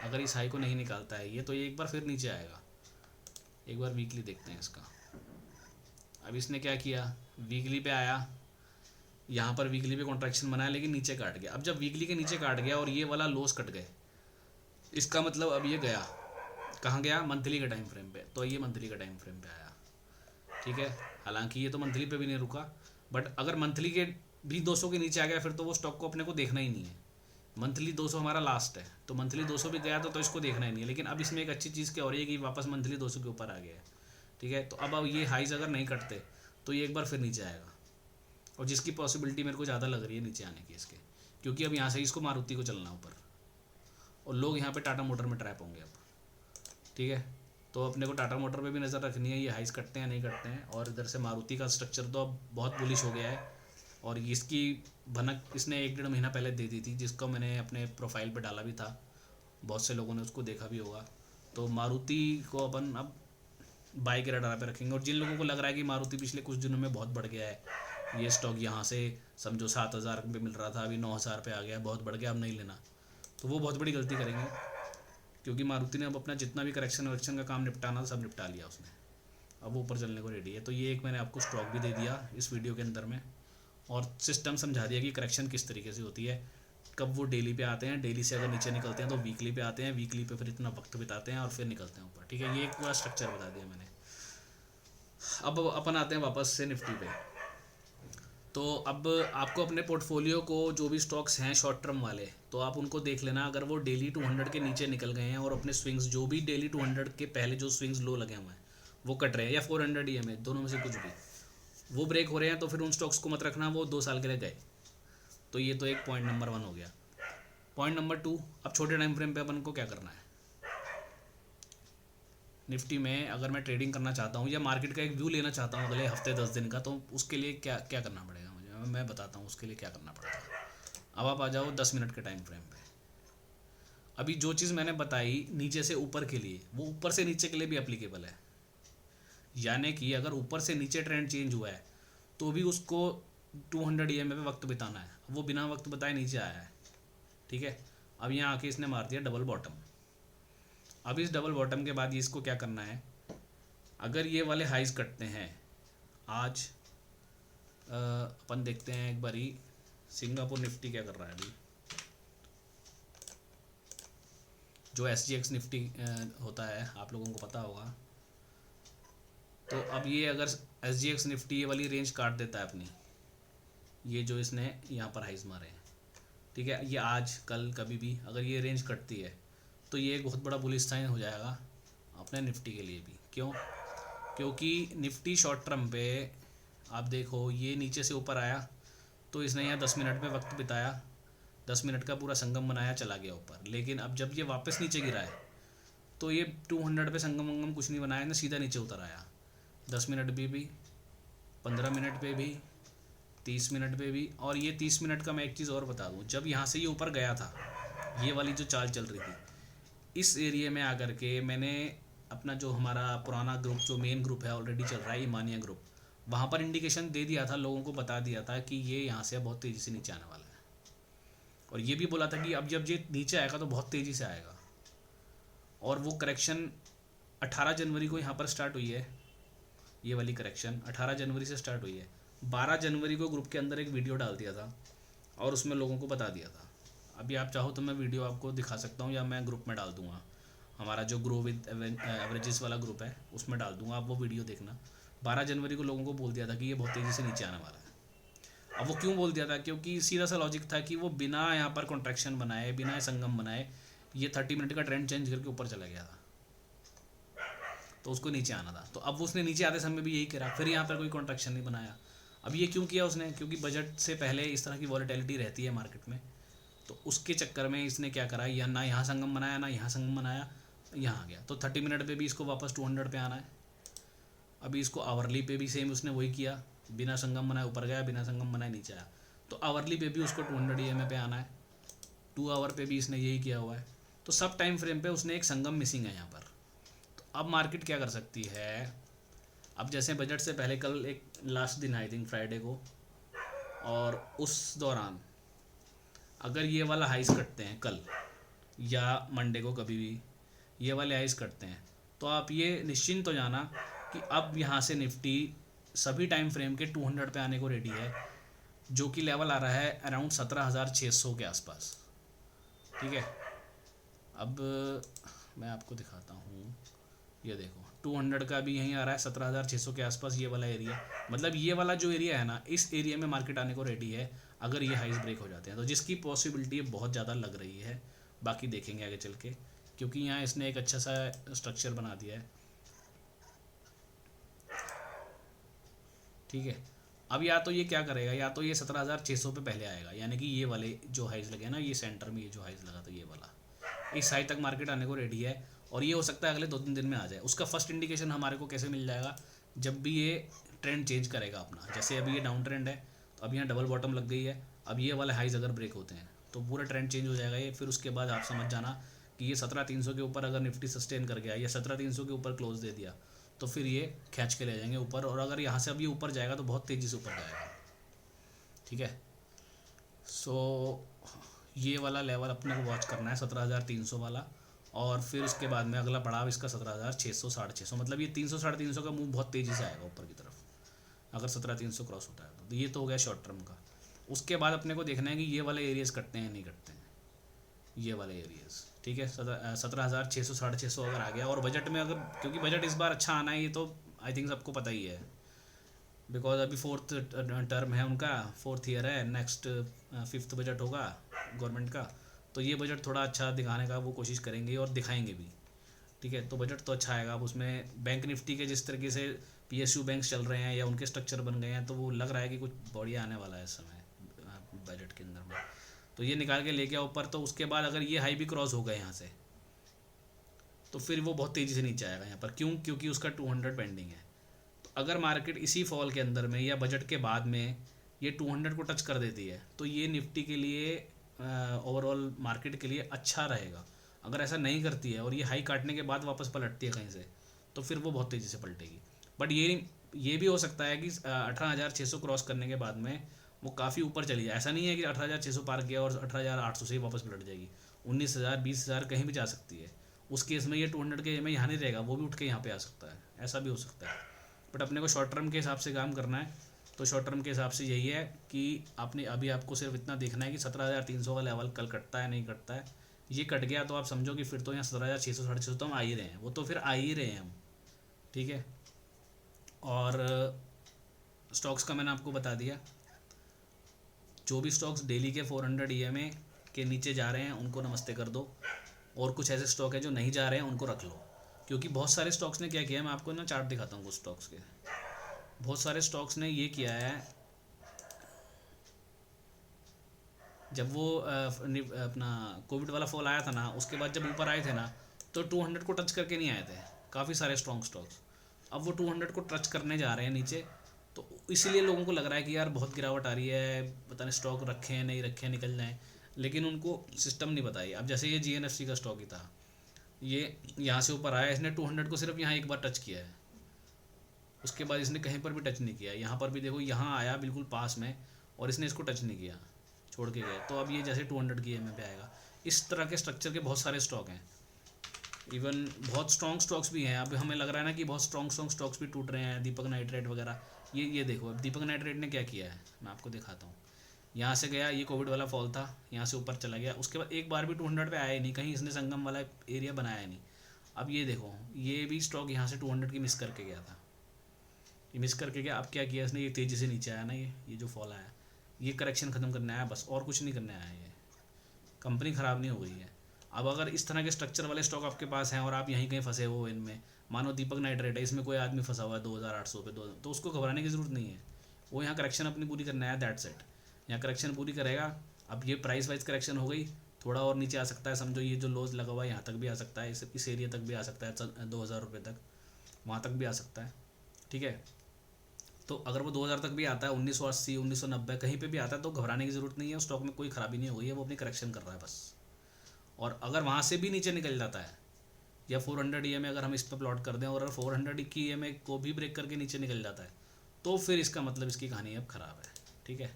अगर इस हाई को नहीं निकालता है ये तो ये एक बार फिर नीचे आएगा। एक बार वीकली देखते हैं इसका। अब इसने क्या किया, वीकली पे आया, यहाँ पर वीकली पे कॉन्ट्रैक्शन बनाया लेकिन नीचे काट गया। अब जब वीकली के नीचे काट गया और ये वाला लॉस कट गए, इसका मतलब अब ये गया कहाँ गया, मंथली के टाइम फ्रेम पे, तो ये मंथली का टाइम फ्रेम पे आया। ठीक है, हालांकि ये तो मंथली पे भी नहीं रुका, बट अगर मंथली के भी 200 के नीचे आ गया फिर तो वो स्टॉक को अपने को देखना ही नहीं है। मंथली 200 हमारा लास्ट है, तो मंथली 200 भी गया तो इसको देखना ही नहीं है। लेकिन अब इसमें एक अच्छी चीज़ क्या हो रही है कि वापस मंथली 200 के ऊपर आ गया है। ठीक है, तो अब ये हाइज अगर नहीं कटते तो ये एक बार फिर नीचे आएगा, और जिसकी पॉसिबिलिटी मेरे को ज़्यादा लग रही है नीचे आने की इसके, क्योंकि अब यहाँ से इसको मारुति को चलना ऊपर और लोग यहाँ पे टाटा मोटर में ट्रैप होंगे अब। ठीक है, तो अपने को टाटा मोटर पे भी नज़र रखनी है, ये हाइस कटते हैं नहीं कटते हैं। और इधर से मारुति का स्ट्रक्चर तो अब बहुत बुलिश हो गया है, और इसकी भनक इसने 1-1.5 महीना पहले दे दी थी, जिसको मैंने अपने प्रोफाइल पे डाला भी था, बहुत से लोगों ने उसको देखा भी होगा। तो मारुति को अपन अब बाई के रडार पे रखेंगे। और जिन लोगों को लग रहा है कि मारुति पिछले कुछ दिनों में बहुत बढ़ गया है, ये स्टॉक यहाँ से समझो 7,000 पे मिल रहा था, अभी 9,000 पे आ गया, बहुत बढ़ गया, अब नहीं लेना, तो वो बहुत बड़ी गलती करेंगे, क्योंकि मारुति ने अब अपना जितना भी करेक्शन वरेक्शन का काम निपटाना सब निपटा लिया उसने, अब वो ऊपर चलने को रेडी है। तो ये एक मैंने आपको स्टॉक भी दे दिया इस वीडियो के अंदर में, और सिस्टम समझा दिया कि करेक्शन किस तरीके से होती है, कब वो डेली पे आते हैं, डेली से अगर नीचे निकलते हैं तो वीकली पे आते हैं, वीकली पे फिर इतना वक्त बिताते हैं और फिर निकलते हैं ऊपर। ठीक है, ये एक पूरा स्ट्रक्चर बता दिया मैंने। अब अपन आते हैं वापस से निफ्टी पे। तो अब आपको अपने पोर्टफोलियो को जो भी स्टॉक्स हैं शॉर्ट टर्म वाले, तो आप उनको देख लेना, अगर वो डेली 200 के नीचे निकल गए हैं और अपने स्विंग्स जो भी डेली 200 के पहले जो स्विंग्स लो लगे हुए हैं वो कट रहे हैं, या 400 EMA दोनों में से कुछ भी वो ब्रेक हो रहे हैं, तो फिर उन स्टॉक्स को मत रखना, वो 2 साल के लिए गए। तो ये तो एक पॉइंट नंबर 1 हो गया। पॉइंट नंबर 2, अब छोटे टाइम फ्रेम पे अपन को क्या करना है। निफ्टी में अगर मैं ट्रेडिंग करना चाहता हूँ या मार्केट का एक व्यू लेना चाहता हूँ अगले हफ्ते 10 दिन का, तो उसके लिए क्या क्या करना पड़ेगा मुझे, मैं बताता हूँ उसके लिए क्या करना पड़ेगा। अब आप आ जाओ 10 मिनट के टाइम फ्रेम पे। अभी जो चीज़ मैंने बताई नीचे से ऊपर के लिए, वो ऊपर से नीचे के लिए भी एप्लीकेबल है, यानी कि अगर ऊपर से नीचे ट्रेंड चेंज हुआ है तो भी उसको 200 EMA पे वक्त बिताना है, वो बिना वक्त बताए नीचे आया है। ठीक है, अब यहाँ आके इसने मार दिया डबल बॉटम। अब इस डबल बॉटम के बाद ये इसको क्या करना है, अगर ये वाले हाइज कटते हैं आज, अपन देखते हैं एक बारी सिंगापुर निफ्टी क्या कर रहा है अभी, जो SGX निफ्टी होता है आप लोगों को पता होगा। तो अब ये अगर SGX निफ्टी ये वाली रेंज काट देता है अपनी, ये जो इसने यहाँ पर हाइज मारे हैं, ठीक है, ये आज कल कभी भी अगर ये रेंज कटती है तो ये एक बहुत बड़ा बुलिश साइन हो जाएगा अपने निफ्टी के लिए भी। क्यों, क्योंकि निफ्टी शॉर्ट टर्म पे आप देखो ये नीचे से ऊपर आया तो इसने यहाँ 10 मिनट में वक्त बिताया, 10 मिनट का पूरा संगम बनाया, चला गया ऊपर। लेकिन अब जब ये वापस नीचे गिरा है तो ये 200 पे संगम वंगम कुछ नहीं बनाया ना, सीधा नीचे उतर आया। 10 मिनट पे भी, 15 मिनट पे भी, 30 मिनट पे भी। और ये 30 मिनट का मैं एक चीज़ और बता दूँ, जब यहाँ से ये ऊपर गया था, ये वाली जो चाल चल रही थी, इस एरिया में आकर के मैंने अपना जो हमारा पुराना ग्रुप जो मेन ग्रुप है ऑलरेडी चल रहा है ईमानिया ग्रुप, वहाँ पर इंडिकेशन दे दिया था, लोगों को बता दिया था कि ये यहाँ से बहुत तेज़ी से नीचे आने वाला है। और ये भी बोला था कि अब जब ये नीचे आएगा तो बहुत तेज़ी से आएगा। और वो करेक्शन 18 जनवरी को यहाँ पर स्टार्ट हुई है, ये वाली करेक्शन 18 जनवरी से स्टार्ट हुई है। 12 जनवरी को ग्रुप के अंदर एक वीडियो डाल दिया था और उसमें लोगों को बता दिया था। अभी आप चाहो तो मैं वीडियो आपको दिखा सकता हूँ या मैं ग्रुप में डाल दूँगा, हमारा जो ग्रो विद एवरेजेस वाला ग्रुप है उसमें डाल दूँगा, आप वो वीडियो देखना। 12 जनवरी को लोगों को बोल दिया था कि ये बहुत तेज़ी से नीचे आने वाला है। अब वो क्यों बोल दिया था, क्योंकि सीधा सा लॉजिक था कि वो बिना यहाँ पर कॉन्ट्रैक्शन बनाए, बिना संगम बनाए, ये 30 मिनट का ट्रेंड चेंज करके ऊपर चला गया था, तो उसको नीचे आना था। तो अब उसने नीचे आते समय भी यही करा, फिर यहाँ पर कोई कॉन्ट्रैक्शन नहीं बनाया। अब ये क्यों किया उसने, क्योंकि बजट से पहले इस तरह की वॉलेटिलिटी रहती है मार्केट में, तो उसके चक्कर में इसने क्या करा, या ना यहाँ संगम बनाया ना यहाँ संगम बनाया, यहाँ आ गया। तो 30 मिनट पे भी इसको वापस 200 पे आना है। अभी इसको आवरली पे भी सेम उसने वही किया, बिना संगम बनाए ऊपर गया, बिना संगम बनाए नीचे आया। तो आवरली पे भी उसको 200 EMA पे आना है, 2 आवर पे भी इसने यही किया हुआ है। तो सब टाइम फ्रेम पे उसने एक संगम मिसिंग है यहाँ पर। तो अब मार्केट क्या कर सकती है, अब जैसे बजट से पहले कल एक लास्ट दिन आई थिंक फ्राइडे को, और उस दौरान अगर ये वाला हाइस कटते हैं कल या मंडे को, कभी भी ये वाले हाइस कटते हैं, तो आप ये निश्चिंत हो जाना कि अब यहाँ से निफ्टी सभी टाइम फ्रेम के 200 पे आने को रेडी है, जो कि लेवल आ रहा है अराउंड 17,600 के आसपास। ठीक है, अब मैं आपको दिखाता हूँ, ये देखो 200 का भी यहीं आ रहा है 17,600 के आसपास, ये वाला एरिया। मतलब ये वाला जो एरिया है ना, इस एरिया में मार्केट आने को रेडी है अगर ये हाइस ब्रेक हो जाते हैं, तो जिसकी पॉसिबिलिटी बहुत ज़्यादा लग रही है। बाकी देखेंगे आगे चल के, क्योंकि यहाँ इसने एक अच्छा सा स्ट्रक्चर बना दिया है। ठीक है, अब या तो ये क्या करेगा, या तो ये 17,600 पे पहले आएगा, यानी कि ये वाले जो हाइज लगे ना, ये सेंटर में ये जो हाइज लगा था ये वाला, इस हाई तक मार्केट आने को रेडी है। और ये हो सकता है अगले 2-3 दिन में आ जाए। उसका फर्स्ट इंडिकेशन हमारे को कैसे मिल जाएगा, जब भी ये ट्रेंड चेंज करेगा अपना। जैसे अभी ये डाउन ट्रेंड है, तो अब यहाँ डबल बॉटम लग गई है, अब ये वाले हाइज अगर ब्रेक होते हैं तो पूरा ट्रेंड चेंज हो जाएगा ये। फिर उसके बाद आप समझ जाना कि ये 17,300 के ऊपर अगर निफ्टी सस्टेन कर गया या 17,300 के ऊपर क्लोज दे दिया, तो फिर ये खींच के ले जाएंगे ऊपर। और अगर यहाँ से अब ये ऊपर जाएगा तो बहुत तेज़ी से ऊपर जाएगा। ठीक है, सो ये वाला लेवल अपने को वॉच करना है 17,300 वाला। और फिर उसके बाद में अगला पड़ाव इसका 17,600 650, मतलब ये 300 350 का मूव बहुत तेज़ी से आएगा ऊपर की तरफ अगर 17,300 क्रॉस होता है तो। ये तो हो गया शॉर्ट टर्म का। उसके बाद अपने को देखना है कि ये वाले एरियाज़ कटते हैं नहीं कटते हैं, ये वाले एरियाज़। ठीक है, 17,600 650 अगर आ गया, और बजट में अगर, क्योंकि बजट इस बार अच्छा आना है, ये तो आई थिंक सबको पता ही है, बिकॉज अभी 4th टर्म है उनका, 4th ईयर है, नेक्स्ट 5th बजट होगा गवर्नमेंट का। तो ये बजट थोड़ा अच्छा दिखाने का वो कोशिश करेंगे और दिखाएंगे भी। ठीक है, तो बजट तो अच्छा आएगा। अब उसमें बैंक निफ्टी के जिस तरीके से PSU बैंक्स चल रहे हैं या उनके स्ट्रक्चर बन गए हैं, तो वो लग रहा है कि कुछ बढ़िया आने वाला है इस समय बजट के अंदर में। तो ये निकाल के लेके ऊपर, तो उसके बाद अगर ये हाई भी क्रॉस हो गए यहाँ से, तो फिर वो बहुत तेज़ी से नीचे आएगा यहाँ पर। क्यों, क्योंकि उसका 200 पेंडिंग है। तो अगर मार्केट इसी फॉल के अंदर में या बजट के बाद में ये 200 को टच कर देती है, तो ये निफ्टी के लिए, ओवरऑल मार्केट के लिए अच्छा रहेगा। अगर ऐसा नहीं करती है और ये हाई काटने के बाद वापस पलटती है कहीं से, तो फिर वो बहुत तेज़ी से पलटेगी। बट ये भी हो सकता है कि 18,600 क्रॉस करने के बाद में वो काफ़ी ऊपर चली जाए। ऐसा नहीं है कि 18,600 पार किया और 18,800 से ही वापस पलट जाएगी। 19,000 20,000 कहीं भी जा सकती है। उस केस में ये 200 के में यहाँ नहीं रहेगा, वो भी उठ के यहाँ पे आ सकता है, ऐसा भी हो सकता है। बट अपने को शॉर्ट टर्म के हिसाब से काम करना है। तो शॉर्ट टर्म के हिसाब से यही है कि आपने अभी आपको सिर्फ इतना देखना है कि 17,300 का लेवल कल कटता है नहीं कटता है। ये कट गया तो आप समझो कि फिर तो यहाँ 17,600 650 तो हम आ ही रहे हैं, वो तो फिर आ ही रहे हैं हम। ठीक है, और स्टॉक्स का मैंने आपको बता दिया। जो भी स्टॉक्स डेली के 400 EMA के नीचे जा रहे हैं उनको नमस्ते कर दो, और कुछ ऐसे स्टॉक है जो नहीं जा रहे हैं उनको रख लो। क्योंकि बहुत सारे स्टॉक्स ने क्या किया है, मैं आपको ना चार्ट दिखाता हूँ कुछ स्टॉक्स के। बहुत सारे स्टॉक्स ने ये किया है, जब वो अपना कोविड वाला फॉल आया था ना, उसके बाद जब ऊपर आए थे ना, तो 200 को टच करके नहीं आए थे काफ़ी सारे स्ट्रॉन्ग स्टॉक्स। अब वो 200 को टच करने जा रहे हैं नीचे, तो इसलिए लोगों को लग रहा है कि यार बहुत गिरावट आ रही है, पता नहीं स्टॉक रखे हैं नहीं रखे हैं, निकल जाएँ। लेकिन उनको सिस्टम नहीं बताई। अब जैसे ये GNFC का स्टॉक ही था, ये यहाँ से ऊपर आया, इसने 200 को सिर्फ यहाँ एक बार टच किया है, उसके बाद इसने कहीं पर भी टच नहीं किया। यहाँ पर भी देखो, यहाँ आया बिल्कुल पास में और इसने इसको टच नहीं किया, छोड़ के गए। तो अब ये जैसे 200 की EMA पे आएगा। इस तरह के स्ट्रक्चर के बहुत सारे स्टॉक हैं, इवन बहुत स्ट्रॉन्ग स्टॉक्स भी हैं। अब हमें लग रहा है ना कि बहुत स्ट्रॉन्ग स्टॉक्स भी टूट रहे हैं, दीपक नाइट्रेट वगैरह। ये देखो, अब दीपक नाइट्रेट ने क्या किया है मैं आपको दिखाता हूँ। यहाँ से गया, ये कोविड वाला फॉल था, यहाँ से ऊपर चला गया, उसके बाद एक बार भी 200 पे आया ही नहीं, कहीं इसने संगम वाला एरिया बनाया नहीं। अब ये देखो, ये भी स्टॉक यहाँ से 200 की मिस करके गया था, ये मिस करके गया। अब क्या किया इसने, ये तेज़ी से नीचे आया ना, ये जो फॉल आया, ये करेक्शन ख़त्म करने आया बस, और कुछ नहीं करने आया। ये कंपनी ख़राब नहीं हो गई है। अब अगर इस तरह के स्ट्रक्चर वाले स्टॉक आपके पास हैं और आप यहीं कहीं फंसे हो इनमें, मानो दीपक नाइट्रेट है, इसमें कोई आदमी फंसा हुआ है 2,800 पे, तो उसको घबराने की ज़रूरत नहीं है। वो यहाँ करेक्शन अपनी पूरी करना है, दैट्स इट। यहाँ करेक्शन पूरी करेगा। अब ये प्राइस वाइज करेक्शन हो गई, थोड़ा और नीचे आ सकता है, समझो ये जो लोज लगा हुआ है यहाँ तक भी आ सकता है, इस एरिया तक भी आ सकता है, 2000 रुपये तक, वहाँ तक भी आ सकता है, ठीक है। तो अगर वो 2000 तक भी आता है, 1980 1990 कहीं पे भी आता है, तो घबराने की ज़रूरत नहीं है, स्टॉक में कोई ख़राबी नहीं हुई है, वो अपनी करेक्शन कर रहा है बस। और अगर वहाँ से भी नीचे निकल जाता है, या 400 EMA अगर हम इस पर प्लॉट कर दें, और अगर 400 की EMA को भी ब्रेक करके नीचे निकल जाता है, तो फिर इसका मतलब इसकी कहानी अब ख़राब है, ठीक है।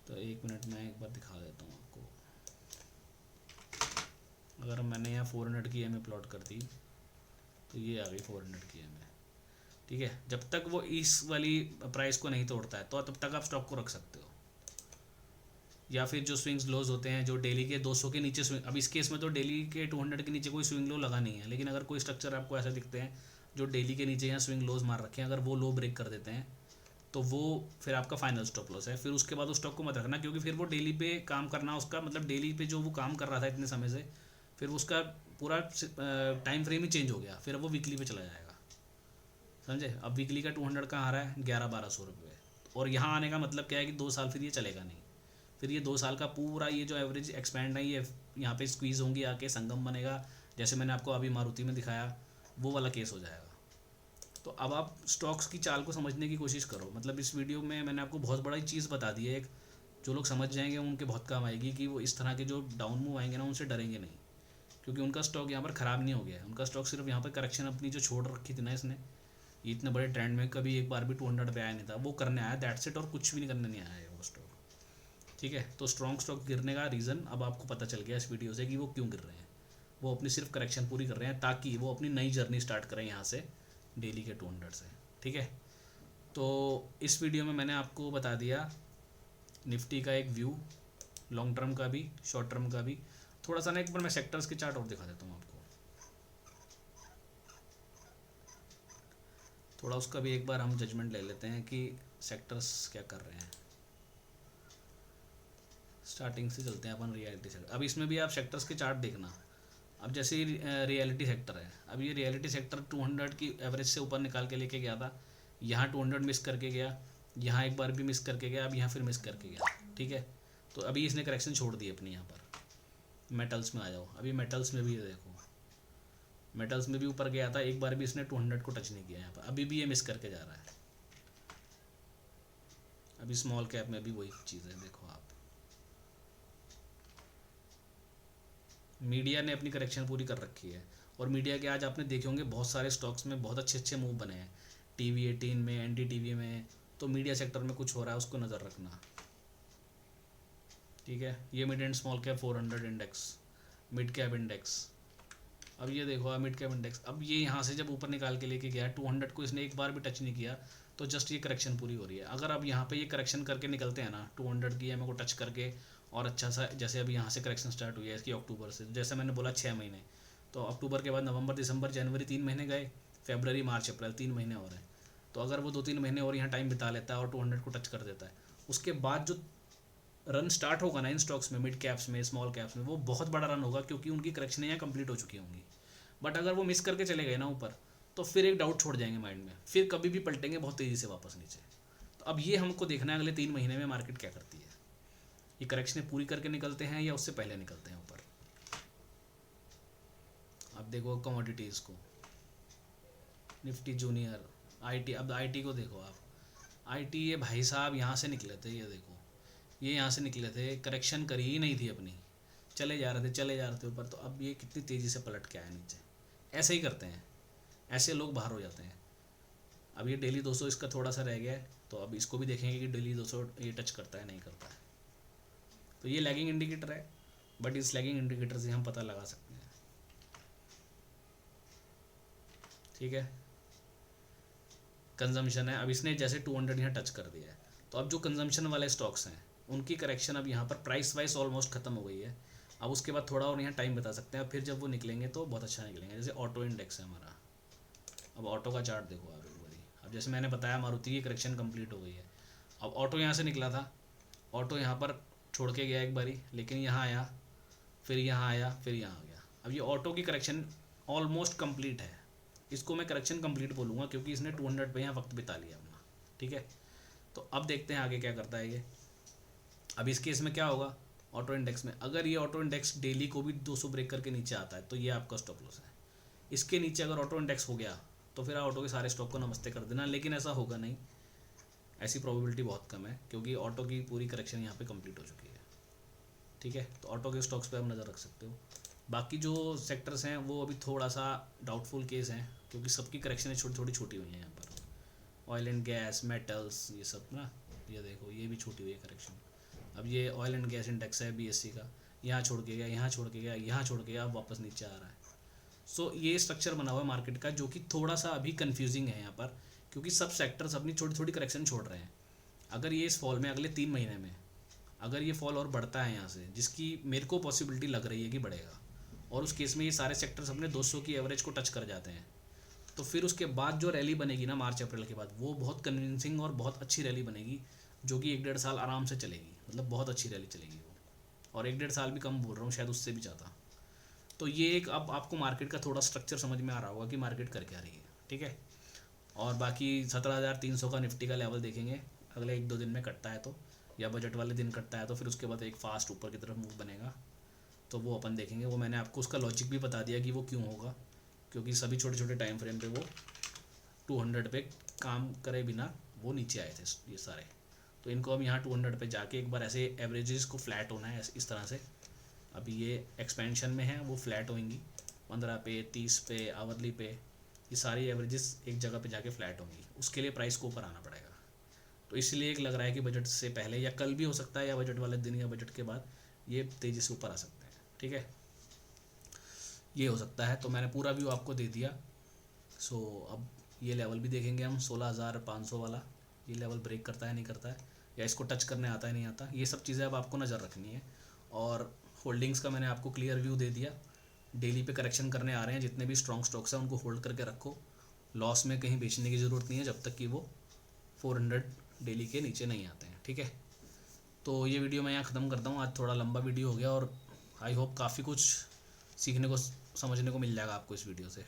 तो 1 मिनट में एक बार दिखा देता हूँ आपको। अगर मैंने यहाँ 400 की EMA प्लॉट कर दी, तो ये आ गई 400 की EMA, ठीक है। जब तक वो इस वाली प्राइस को नहीं तोड़ता है, तो तब तक आप स्टॉक को रख सकते हो। या फिर जो स्विंग्स लोज होते हैं, जो डेली के 200 के नीचे स्विंग, अब इस केस में तो डेली के 200 के नीचे कोई स्विंग लो लगा नहीं है, लेकिन अगर कोई स्ट्रक्चर आपको ऐसे दिखते हैं जो डेली के नीचे यहाँ स्विंग लोज मार रखे हैं, अगर वो लो ब्रेक कर देते हैं, तो वो फिर आपका फाइनल स्टॉप लॉस है। फिर उसके बाद उस स्टॉक को मत रखना, क्योंकि फिर वो डेली पे काम करना, उसका मतलब डेली पे जो वो काम कर रहा था इतने समय से, फिर उसका पूरा टाइम फ्रेम ही चेंज हो गया, फिर अब वो वीकली पे चला जाएगा, समझे। अब वीकली का 200 कहाँ आ रहा है, 1100-1200 रुपये, और यहाँ आने का मतलब क्या है कि 2 साल फिर ये चलेगा नहीं। फिर ये 2 साल का पूरा ये जो एवरेज एक्सपैंड है, ये यहाँ पे स्क्वीज़ होंगी आके, संगम बनेगा, जैसे मैंने आपको अभी मारुति में दिखाया, वो वाला केस हो जाएगा। तो अब आप स्टॉक्स की चाल को समझने की कोशिश करो। मतलब इस वीडियो में मैंने आपको बहुत बड़ा चीज़ बता दी है एक, जो लोग समझ जाएंगे उनके बहुत काम आएगी, कि वो इस तरह के जो डाउन मूव आएंगे ना, उनसे डरेंगे नहीं, क्योंकि उनका स्टॉक यहाँ पर ख़राब नहीं हो गया है। उनका स्टॉक सिर्फ यहाँ पर करेक्शन अपनी जो छोड़ रखी थी ना इसने, ये इतने बड़े ट्रेंड में कभी एक बार भी 200 पे आया नहीं था, वो करने आया, दैट्स इट, और कुछ भी नहीं करने नहीं आया है वो स्टॉक, ठीक है। तो स्ट्रॉन्ग स्टॉक गिरने का रीज़न अब आपको पता चल गया इस वीडियो से, कि वो क्यों गिर रहे हैं। वो अपनी सिर्फ करेक्शन पूरी कर रहे हैं, ताकि वो अपनी नई जर्नी स्टार्ट करें यहाँ से, डेली के 200 से, ठीक है। तो इस वीडियो में मैंने आपको बता दिया निफ्टी का एक व्यू, लॉन्ग टर्म का भी, शॉर्ट टर्म का भी। थोड़ा सा ना एक बार मैं सेक्टर्स के चार्ट और दिखा देता हूँ आपको, थोड़ा उसका भी एक बार हम जजमेंट ले लेते हैं कि सेक्टर्स क्या कर रहे हैं। स्टार्टिंग से चलते हैं अपन रियलिटी सेक्टर। अब इसमें भी आप सेक्टर्स के चार्ट देखना। अब जैसे रियलिटी सेक्टर है, अब ये रियलिटी सेक्टर 200 की एवरेज से ऊपर निकाल के लेके गया था, यहाँ 200 मिस करके गया, यहाँ एक बार भी मिस करके गया, अब यहाँ फिर मिस करके गया, ठीक है। तो अभी इसने करेक्शन छोड़ दी अपनी। यहाँ पर मेटल्स में आ जाओ, अभी मेटल्स में भी देखो, मेटल्स में भी ऊपर गया था, एक बार भी इसने 200 को टच नहीं किया यहाँ पर, अभी भी ये मिस करके जा रहा है। अभी स्मॉल कैप में भी वही चीज़ है, देखो आप, मीडिया ने अपनी करेक्शन पूरी कर रखी है। और मीडिया के आज आपने देखे होंगे बहुत सारे स्टॉक्स में बहुत अच्छे अच्छे मूव बने हैं, TV18 में, NDTV में। तो मीडिया सेक्टर में कुछ हो रहा है, उसको नज़र रखना, ठीक है। ये mid and small cap 400 index, mid cap index. अब ये देखो आप मिड कैप इंडेक्स, अब ये यहाँ से जब ऊपर निकाल के लेके गया 200 को, इसने एक बार भी टच नहीं किया, तो जस्ट ये करेक्शन पूरी हो रही है। अगर अब यहाँ पे ये करेक्शन करके निकलते हैं ना 200 की EMA को टच करके, और अच्छा सा, जैसे अभी यहाँ से करेक्शन स्टार्ट हुई है इसकी अक्टूबर से, जैसे मैंने बोला 6 महीने, तो अक्टूबर के बाद नवंबर दिसंबर जनवरी 3 महीने गए, फरवरी मार्च अप्रैल 3 महीने और हैं। तो अगर वो 2-3 महीने और यहाँ टाइम बिता लेता है और 200 को टच कर देता है, उसके बाद जो रन स्टार्ट होगा ना इन स्टॉक्स में, मिड कैप्स में, स्मॉल कैप्स में, वो बहुत बड़ा रन होगा, क्योंकि उनकी करेक्शन यहाँ कंप्लीट हो चुकी होंगी। बट अगर वो मिस करके चले गए ना ऊपर, तो फिर एक डाउट छोड़ जाएंगे माइंड में, फिर कभी भी पलटेंगे बहुत तेज़ी से वापस नीचे। तो अब ये हमको देखना है अगले 3 महीने में मार्केट क्या करती है, ये करेक्शन पूरी करके निकलते हैं या उससे पहले निकलते हैं ऊपर। अब देखो कमोडिटीज़ को, निफ्टी जूनियर, IT, अब IT को देखो आप, IT ये भाई साहब यहाँ से निकले थे, ये देखो ये यहाँ से निकले थे, करेक्शन करी ही नहीं थी अपनी, चले जा रहे थे चले जा रहे थे ऊपर, तो अब ये कितनी तेज़ी से पलट के आया नीचे। ऐसे ही करते हैं, ऐसे लोग बाहर हो जाते हैं। अब ये डेली 200 इसका थोड़ा सा रह गया है, तो अब इसको भी देखेंगे कि डेली 200 ये टच करता है नहीं करता है। तो ये लैगिंग इंडिकेटर है, बट इस लैगिंग इंडिकेटर से हम पता लगा सकते हैं, ठीक है। कंजम्पशन है, अब इसने जैसे 200 यहाँ टच कर दिया है, तो अब जो कंजम्पशन वाले स्टॉक्स हैं उनकी करेक्शन अब यहाँ पर प्राइस वाइज ऑलमोस्ट खत्म हो गई है। अब उसके बाद थोड़ा और यहाँ टाइम बता सकते हैं, फिर जब वो निकलेंगे तो बहुत अच्छा निकलेंगे। जैसे ऑटो इंडेक्स है हमारा, अब ऑटो का चार्ट देखो आप एक बारी। अब जैसे मैंने बताया मारुति की करेक्शन कंप्लीट हो गई है, अब ऑटो यहाँ से निकला था, ऑटो यहाँ पर छोड़ के गया एक बारी, लेकिन यहाँ आया, फिर यहाँ आया, फिर यहाँ आ गया। अब ये ऑटो की करेक्शन ऑलमोस्ट कंप्लीट है, इसको मैं करेक्शन कंप्लीट बोलूँगा, क्योंकि इसने 200 पे यहाँ वक्त बिता लिया अपना, ठीक है। तो अब देखते हैं आगे क्या करता है ये। अब इस केस में क्या होगा, ऑटो इंडेक्स में अगर ये ऑटो इंडेक्स डेली को भी 200 ब्रेक करके नीचे आता है तो ये आपका स्टॉप लॉस है। इसके नीचे अगर ऑटो इंडेक्स हो गया तो फिर ऑटो के सारे स्टॉक को नमस्ते कर देना, लेकिन ऐसा होगा नहीं, ऐसी प्रोबेबिलिटी बहुत कम है क्योंकि ऑटो की पूरी करेक्शन यहाँ पे कंप्लीट हो चुकी है। ठीक है, तो ऑटो के स्टॉक्स पे आप नज़र रख सकते हो। बाकी जो सेक्टर्स हैं वो अभी थोड़ा सा डाउटफुल केस हैं क्योंकि सबकी करेक्शनें छोटी हुई हैं यहाँ पर। ऑयल एंड गैस, मेटल्स, ये सब ना, ये देखो ये भी छोटी हुई है करेक्शन। अब ये ऑयल एंड गैस इंडेक्स है BSE का, यहाँ छोड़ के गया, यहाँ छोड़ के गया, यहाँ छोड़ के गया, अब वापस नीचे आ रहा है। सो ये स्ट्रक्चर बना हुआ है मार्केट का जो कि थोड़ा सा अभी कंफ्यूजिंग है यहाँ पर, क्योंकि सब सेक्टर्स अपनी छोटी छोटी करेक्शन छोड़ रहे हैं। अगर ये इस फॉल में अगले 3 महीने में अगर ये फॉल और बढ़ता है यहाँ से, जिसकी मेरे को पॉसिबिलिटी लग रही है कि बढ़ेगा, और उस केस में ये सारे सेक्टर्स अपने 200 की एवरेज को टच कर जाते हैं, तो फिर उसके बाद जो रैली बनेगी ना मार्च अप्रैल के बाद, वो बहुत कन्विंसिंग और बहुत अच्छी रैली बनेगी जो कि 1-1.5 साल आराम से चलेगी, मतलब बहुत अच्छी रैली चलेगी वो। और 1-1.5 साल भी कम बोल रहा हूँ, शायद उससे भी ज़्यादा। तो ये एक अब आपको मार्केट का थोड़ा स्ट्रक्चर समझ में आ रहा होगा कि मार्केट कर क्या रही है। ठीक है, और बाकी 17,300 का निफ्टी का लेवल देखेंगे अगले 1-2 दिन में कटता है तो, या बजट वाले दिन कटता है तो फिर उसके बाद एक फास्ट ऊपर की तरफ मूव बनेगा, तो वो अपन देखेंगे। वो मैंने आपको उसका लॉजिक भी बता दिया कि वो क्यों होगा, क्योंकि सभी छोटे छोटे टाइम फ्रेम पे वो 200 पे काम करे बिना वो नीचे आए थे ये सारे। तो इनको अब यहाँ 200 पे जाके एक बार ऐसे एवरेजेस को फ्लैट होना है इस तरह से। अभी ये एक्सपेंशन में है, वो फ्लैट होंगी 15 पे, 30 पे, आवरली पे, ये सारी एवरेजेस एक जगह पे जाके फ्लैट होंगी। उसके लिए प्राइस को ऊपर आना पड़ेगा। तो इसलिए एक लग रहा है कि बजट से पहले या कल भी हो सकता है, या बजट वाले दिन या बजट के बाद ये तेज़ी से ऊपर आ सकते हैं। ठीक है, ये हो सकता है। तो मैंने पूरा व्यू आपको दे दिया। सो अब ये लेवल भी देखेंगे हम 16,500 वाला, ये लेवल ब्रेक करता है नहीं करता है, या इसको टच करने आता है नहीं आता, ये सब चीज़ें अब आपको नज़र रखनी है। और होल्डिंग्स का मैंने आपको क्लियर व्यू दे दिया। डेली पे करेक्शन करने आ रहे हैं, जितने भी स्ट्रॉन्ग स्टॉक्स हैं उनको होल्ड करके रखो, लॉस में कहीं बेचने की ज़रूरत नहीं है जब तक कि वो 400 डेली के नीचे नहीं आते हैं। ठीक है, तो ये वीडियो मैं यहाँ ख़त्म करता हूँ। आज थोड़ा लंबा वीडियो हो गया और आई होप काफ़ी कुछ सीखने को समझने को मिल जाएगा आपको इस वीडियो से।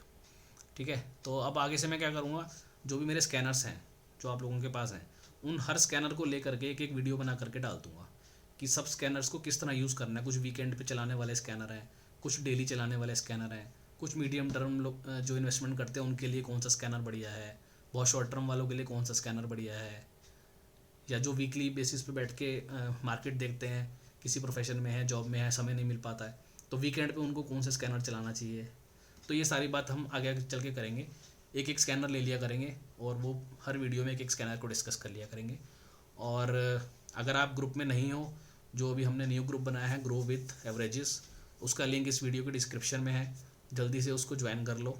ठीक है, तो अब आगे से मैं क्या करूँगा, जो भी मेरे स्कैनर्स हैं जो आप लोगों के पास हैं, उन हर स्कैनर को ले करके एक एक वीडियो बना करके डाल दूँगा कि सब स्कैनर्स को किस तरह यूज़ करना है। कुछ वीकेंड पे चलाने वाले स्कैनर हैं, कुछ डेली चलाने वाले स्कैनर हैं, कुछ मीडियम टर्म लोग जो इन्वेस्टमेंट करते हैं उनके लिए कौन सा स्कैनर बढ़िया है, बहुत शॉर्ट टर्म वालों के लिए कौन सा स्कैनर बढ़िया है, या जो वीकली बेसिस पे बैठ के मार्केट देखते हैं, किसी प्रोफेशन में है, जॉब में है, समय नहीं मिल पाता है, तो वीकेंड पे उनको कौन सा स्कैनर चलाना चाहिए। तो ये सारी बात हम आगे चल के करेंगे। एक एक स्कैनर ले लिया करेंगे और वो हर वीडियो में एक एक स्कैनर को डिस्कस कर लिया करेंगे। और अगर आप ग्रुप में नहीं हो, जो अभी हमने न्यू ग्रुप बनाया है ग्रो विथ एवरेजेस, उसका लिंक इस वीडियो के डिस्क्रिप्शन में है, जल्दी से उसको ज्वाइन कर लो।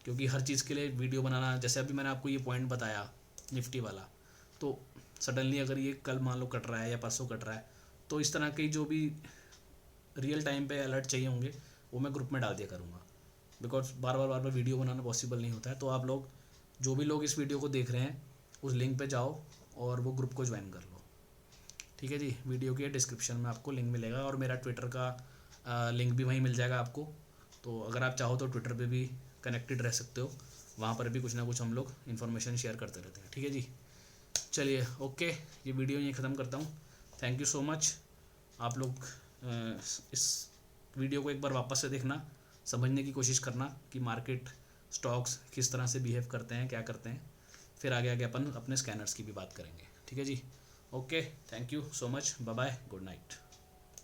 क्योंकि हर चीज़ के लिए वीडियो बनाना, जैसे अभी मैंने आपको ये पॉइंट बताया निफ्टी वाला, तो सडनली अगर ये कल मान लो कट रहा है या परसों कट रहा है, तो इस तरह के जो भी रियल टाइम पे अलर्ट चाहिए होंगे वो मैं ग्रुप में डाल दिया करूँगा, because bar bar video banana possible नहीं होता है। तो आप लोग जो भी लोग इस वीडियो को देख रहे हैं उस लिंक पे जाओ और वो ग्रुप को ज्वाइन कर लो। ठीक है जी, वीडियो के डिस्क्रिप्शन में आपको लिंक मिलेगा और मेरा ट्विटर का लिंक भी वहीं मिल जाएगा आपको। तो अगर आप चाहो तो ट्विटर पे भी कनेक्टेड रह सकते हो, वहाँ पर भी कुछ ना कुछ हम लोग इन्फॉर्मेशन शेयर करते रहते हैं। ठीक है जी, चलिए ओके, ये वीडियो यहीं ख़त्म करता हूँ। Thank you so much. आप लोग इस वीडियो को एक बार वापस से देखना, समझने की कोशिश करना कि मार्केट स्टॉक्स किस तरह से बिहेव करते हैं, क्या करते हैं। फिर आगे आगे अपन अपने स्कैनर्स की भी बात करेंगे। ठीक है जी, okay, thank you so much, bye bye, good night.